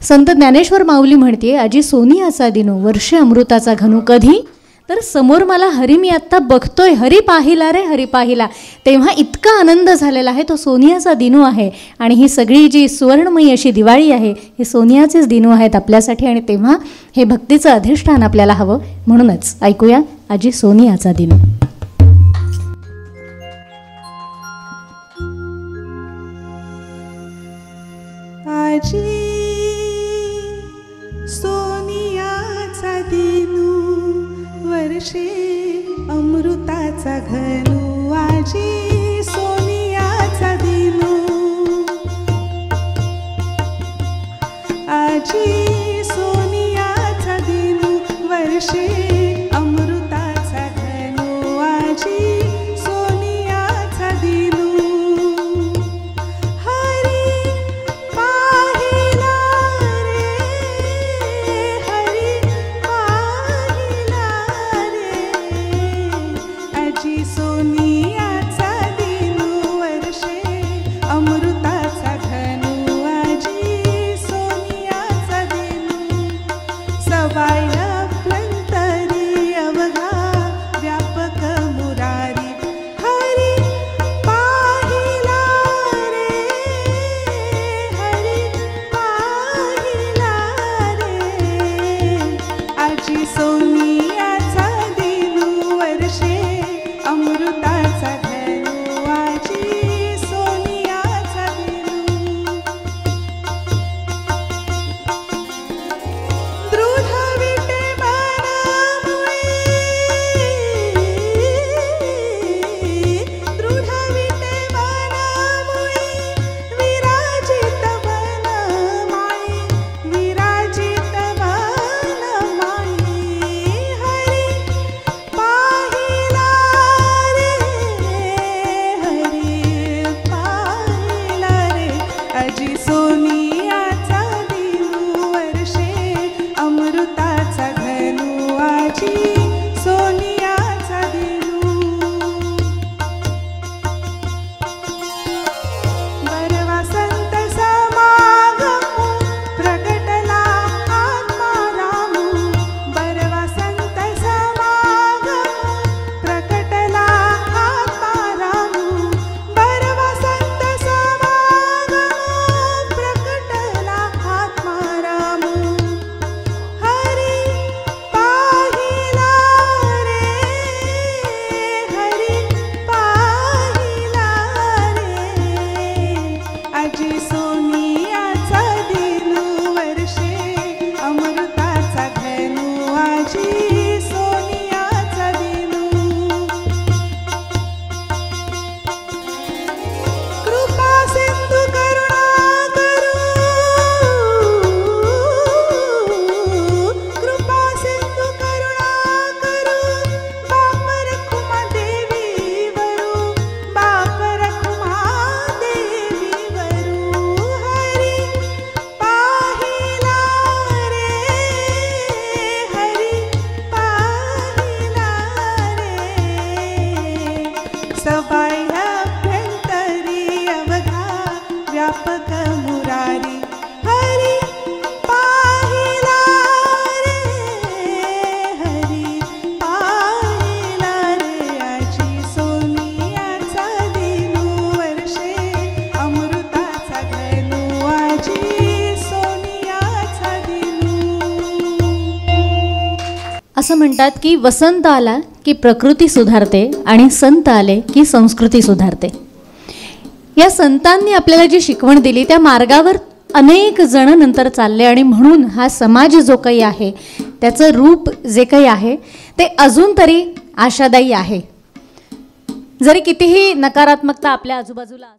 संत ज्ञानेश्वर माऊली म्हणते, आजी सोनियाचा दिनो वर्षे अमृताचा घनू. कधी तर समोर मला हरी मी आत्ता बघतोय, हरी पाहिला रे हरी पाहिला, तेव्हा इतका आनंद झालेला आहे. तो सोनियाचा दिनू आहे आणि ही सगळी जी सुवर्णमयी अशी दिवाळी आहे हे सोनियाचेच दिनू आहेत आपल्यासाठी. आणि तेव्हा हे भक्तीचं अधिष्ठान आपल्याला हवं. म्हणूनच ऐकूया आजी सोनियाचा दिनू. आजी सोनियाचा दिनू वर्षे अमृताचा घनू. आजी सोनियाचा दिनू. आजी सोनियाचा दिनू वर्षे अमृताचा घनू. आजी सोनियाचा दिनू. सोनियाचा दिनू वर्षे अमृताचा घनू. आजी सोनियाचा दिनू. सवाय अभ्यंतरी अवघा व्यापक मुरारी. हरी पाहिला रे हरी पाहिला रे. आजी सोनियाचा दिनू वर्षे अमृताचा घनू. आजी सोनियाचा दिनू. दृढ विटे मनामुळे दृढ विटे मनामुळे विराजित वनमाळी. विराजित वनमाळी. हरी पाहिला आजी सोनियाचा दिनू वर्षे अमृताचा घनू. आजी सोनियाचा दिनू. बरवा संत समागमू प्रगटला आत्मारामू. बरवा संत समागमू प्रगटला आत्मारामू. बरवा संत प्रकटला आत्मारामू. हरी पाहिला रे हरी पाहिला रे. आजी सोनियाचा दिनू वर्षे अमृताचा घनू. आजी सोनियाचा दिनू. कृपा सिंधू करुणा करू. कृपा सिंधू करुणा करू. बाप रखुमा देवी वरू. बाप रखुमा देवी वरू. हरी पाहिला रे हरी पाहिला रे. सबाई अभ्यंतरी अवघा व्यापक मुरारी. हरी पाहिला रे हरी पाहिला रे. आजी सोनियाचा दिनू वर्षे अमृताचा घनू. आजी सोनियाचा दिनू. असं म्हणतात की वसंत आला की प्रकृती सुधारते आणि संत आले की संस्कृती सुधारते. या संतांनी आपल्याला जी शिकवण दिली त्या मार्गावर अनेक जण नंतर चालले आणि म्हणून हा समाज जो काही आहे त्याचं रूप जे काही आहे ते अजून तरी आशादायी आहे. जरी कितीही नकारात्मकता आपल्या आजूबाजूला